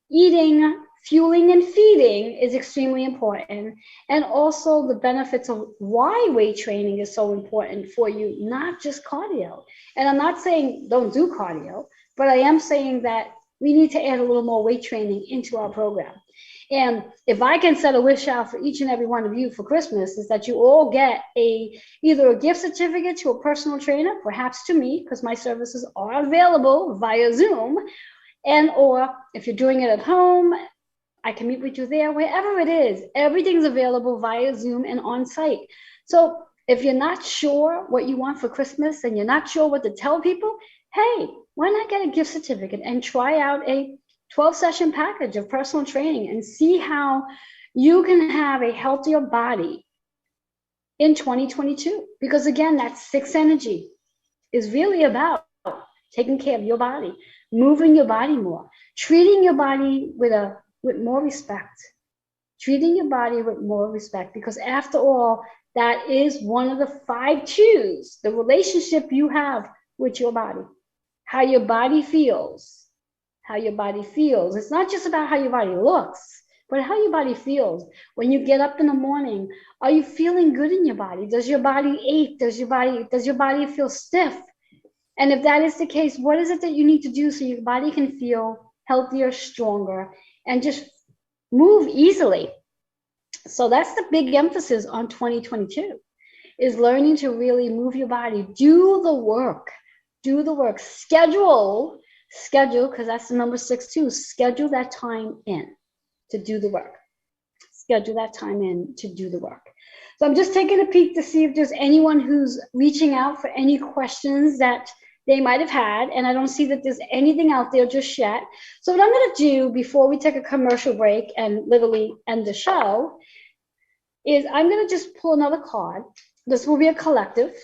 eating, fueling, and feeding is extremely important, and also the benefits of why weight training is so important for you, not just cardio. And I'm not saying don't do cardio, but I am saying that we need to add a little more weight training into our program. And if I can set a wish out for each and every one of you for Christmas, is that you all get either a gift certificate to a personal trainer, perhaps to me, because my services are available via Zoom, and or if you're doing it at home, I can meet with you there, wherever it is. Everything's available via Zoom and on site. So if you're not sure what you want for Christmas and you're not sure what to tell people, hey, why not get a gift certificate and try out a 12-session package of personal training and see how you can have a healthier body in 2022. Because again, that sixth energy is really about taking care of your body, moving your body more, treating your body with more respect, because after all, that is one of the 5 Qs, the relationship you have with your body, how your body feels how your body feels. It's not just about how your body looks, but how your body feels. When you get up in the morning, are you feeling good in your body? Does your body ache? Does your body feel stiff? And if that is the case, what is it that you need to do so your body can feel healthier, stronger, and just move easily? So that's the big emphasis on 2022, is learning to really move your body. Do the work. Schedule, because that's the number 6 too. Schedule that time in to do the work. Schedule that time in to do the work. So I'm just taking a peek to see if there's anyone who's reaching out for any questions that they might have had, and I don't see that there's anything out there just yet. So what I'm going to do before we take a commercial break and literally end the show is I'm going to just pull another card. This will be a collective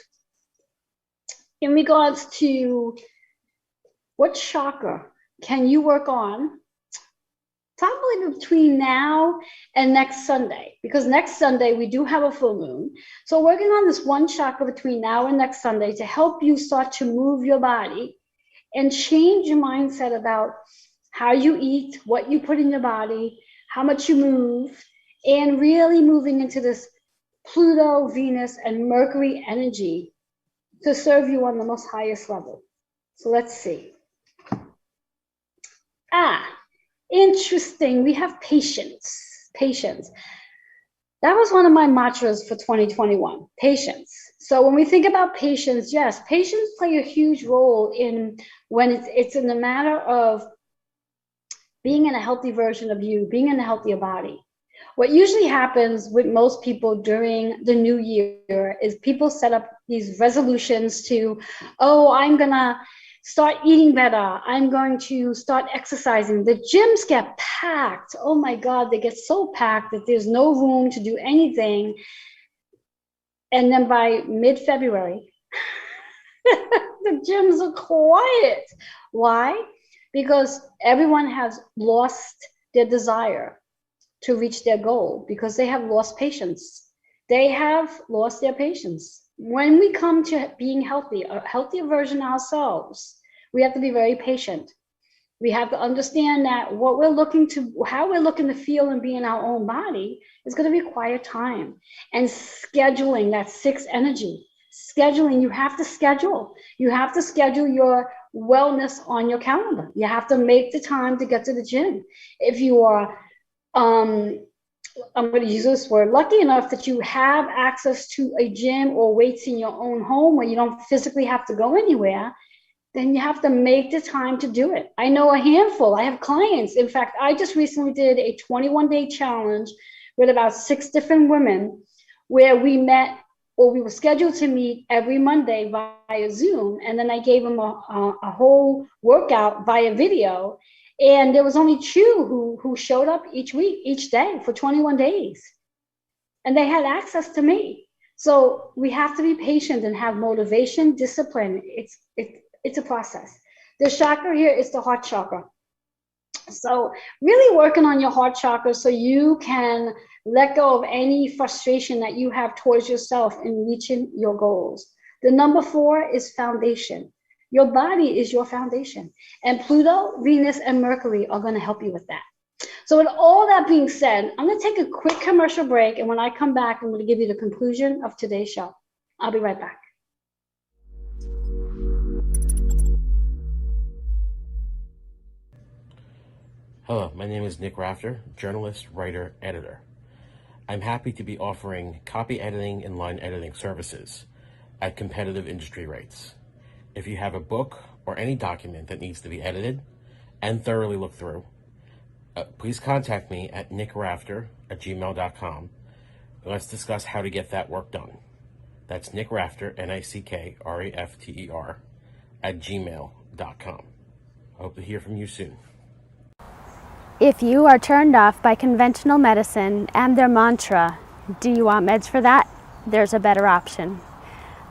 in regards to what chakra can you work on probably between now and next Sunday, because next Sunday we do have a full moon. So working on this one chakra between now and next Sunday to help you start to move your body and change your mindset about how you eat, what you put in your body, how much you move, and really moving into this Pluto, Venus, and Mercury energy to serve you on the most highest level. So let's see. Interesting. We have patience. Patience. That was one of my mantras for 2021. Patience. So when we think about patience, yes, patience play a huge role in when it's in the matter of being in a healthy version of you, being in a healthier body. What usually happens with most people during the new year is people set up these resolutions to, oh, I'm gonna start eating better. I'm going to start exercising. The gyms get packed. Oh my God, they get so packed that there's no room to do anything. And then by mid-February, the gyms are quiet. Why? Because everyone has lost their desire to reach their goal, because they have lost patience. They have lost their patience. When we come to being healthy, a healthier version of ourselves, we have to be very patient. We have to understand that what we're looking to, how we're looking to feel and be in our own body is going to require time. And scheduling, that 6 energy. Scheduling, you have to schedule. You have to schedule your wellness on your calendar. You have to make the time to get to the gym. If you are, I'm going to use this word, lucky enough that you have access to a gym or weights in your own home where you don't physically have to go anywhere, then you have to make the time to do it. I know a handful. I have clients. In fact, I just recently did a 21-day challenge with about 6 different women where we met, or we were scheduled to meet every Monday via Zoom. And then I gave them a whole workout via video. And there was only 2 who showed up each week, each day for 21 days. And they had access to me. So we have to be patient and have motivation, discipline. It's a process. The chakra here is the heart chakra. So really working on your heart chakra so you can let go of any frustration that you have towards yourself in reaching your goals. The number 4 is foundation. Your body is your foundation. And Pluto, Venus, and Mercury are going to help you with that. So with all that being said, I'm going to take a quick commercial break. And when I come back, I'm going to give you the conclusion of today's show. I'll be right back. Hello, my name is Nick Rafter, journalist, writer, editor. I'm happy to be offering copy editing and line editing services at competitive industry rates. If you have a book or any document that needs to be edited and thoroughly looked through, please contact me at nickrafter@gmail.com. Let's discuss how to get that work done. That's Nick Rafter, NICKRAFTER, @gmail.com. I hope to hear from you soon. If you are turned off by conventional medicine and their mantra, do you want meds for that? There's a better option.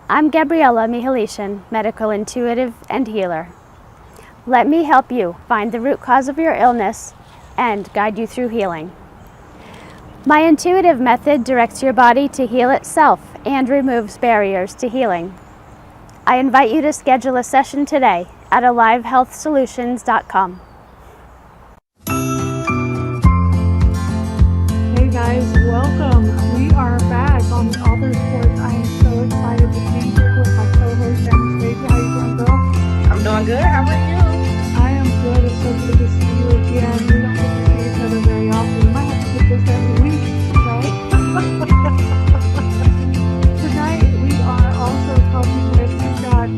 I'm Gabriella Mihalichin, medical intuitive and healer. Let me help you find the root cause of your illness and guide you through healing. My intuitive method directs your body to heal itself and removes barriers to healing. I invite you to schedule a session today at AliveHealthSolutions.com. welcome. We are back on the Altar Sports. I am so excited to be here with my co-host Anastasia. How you doing, girl? I'm doing good. How about you? I am good. It's so good to see you again. We don't get to see each other very often. We might have to get this every week, right? Tonight we are also talking with, we've got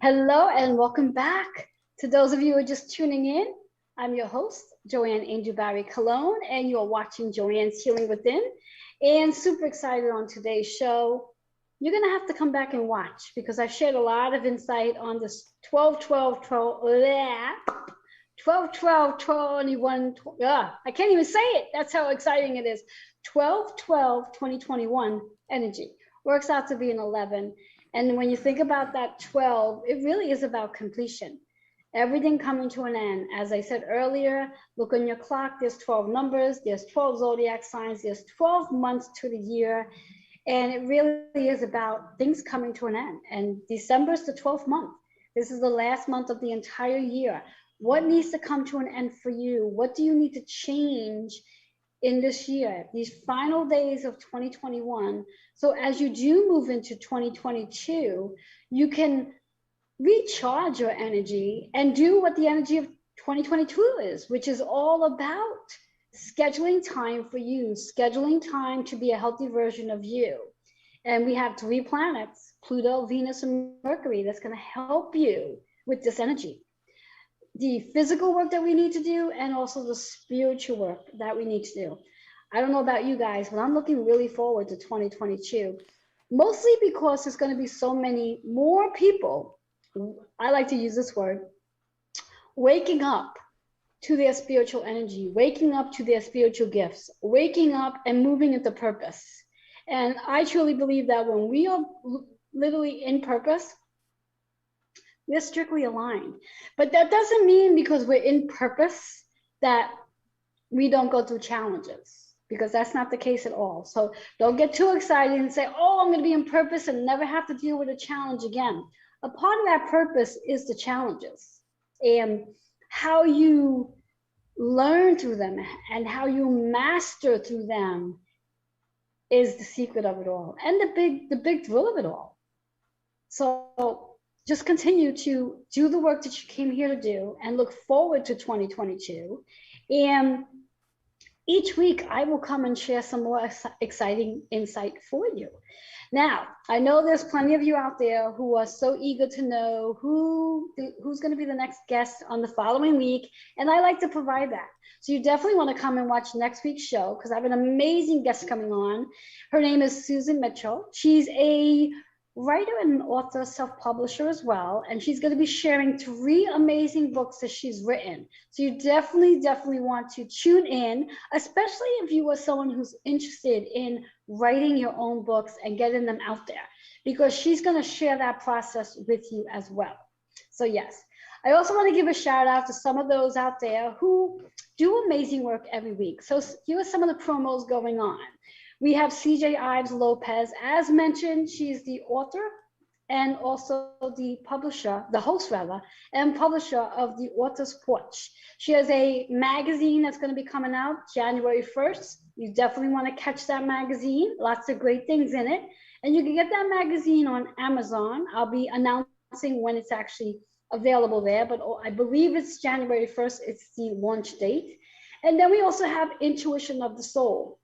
Hello and welcome back. To those of you who are just tuning in, I'm your host, Joanne Angel Barry Cologne, and you're watching Joanne's Healing Within. And super excited on today's show. You're going to have to come back and watch because I shared a lot of insight on this 12-12-21. I can't even say it. That's how exciting it is. 12-12-2021 energy works out to be an 11. And when you think about that 12, it really is about completion. Everything coming to an end. As I said earlier, look on your clock, there's 12 numbers, there's 12 zodiac signs, there's 12 months to the year. And it really is about things coming to an end. And December is the 12th month. This is the last month of the entire year. What needs to come to an end for you? What do you need to change in this year, these final days of 2021? So as you do move into 2022, you can recharge your energy and do what the energy of 2022 is, which is all about scheduling time for you, scheduling time to be a healthy version of you. And we have 3 planets, Pluto, Venus, and Mercury, that's going to help you with this energy. The physical work that we need to do and also the spiritual work that we need to do. I don't know about you guys, but I'm looking really forward to 2022, mostly because there's going to be so many more people, I like to use this word, waking up to their spiritual energy, waking up to their spiritual gifts, waking up and moving into purpose. And I truly believe that when we are literally in purpose, we're strictly aligned. But that doesn't mean because we're in purpose that we don't go through challenges, because that's not the case at all. So don't get too excited and say, oh, I'm going to be in purpose and never have to deal with a challenge again. A part of that purpose is the challenges and how you learn through them and how you master through them is the secret of it all and the big thrill of it all. So just continue to do the work that you came here to do and look forward to 2022. And each week I will come and share some more exciting insight for you. Now, I know there's plenty of you out there who are so eager to know who's going to be the next guest on the following week, and I like to provide that. So you definitely want to come and watch next week's show because I have an amazing guest coming on. Her name is Susan Mitchell. She's a writer and an author, self-publisher as well, and she's going to be sharing 3 amazing books that she's written. So you definitely want to tune in, especially if you are someone who's interested in writing your own books and getting them out there, because she's going to share that process with you as well. So yes, I also want to give a shout out to some of those out there who do amazing work every week. So here are some of the promos going on. We have CJ Ives Lopez. As mentioned, she's the author and also the publisher, the host rather, and publisher of The Author's Porch. She has a magazine that's going to be coming out January 1st. You definitely want to catch that magazine. Lots of great things in it. And you can get that magazine on Amazon. I'll be announcing when it's actually available there, but I believe it's January 1st. It's the launch date. And then we also have Intuition of the Soul.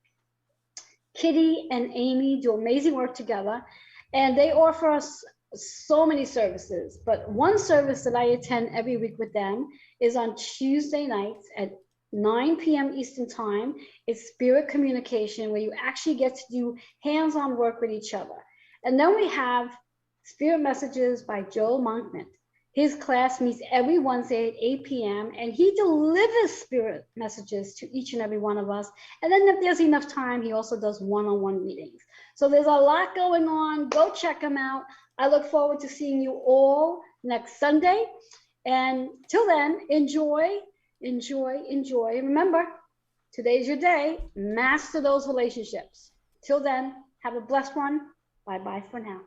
Kitty and Amy do amazing work together, and they offer us so many services. But one service that I attend every week with them is on Tuesday nights at 9 p.m. Eastern Time. It's spirit communication, where you actually get to do hands-on work with each other. And then we have Spirit Messages by Joel Montmont. His class meets every Wednesday at 8 p.m. and he delivers spirit messages to each and every one of us. And then if there's enough time, he also does one-on-one meetings. So there's a lot going on. Go check him out. I look forward to seeing you all next Sunday. And till then, enjoy. Remember, today's your day. Master those relationships. Till then, have a blessed one. Bye-bye for now.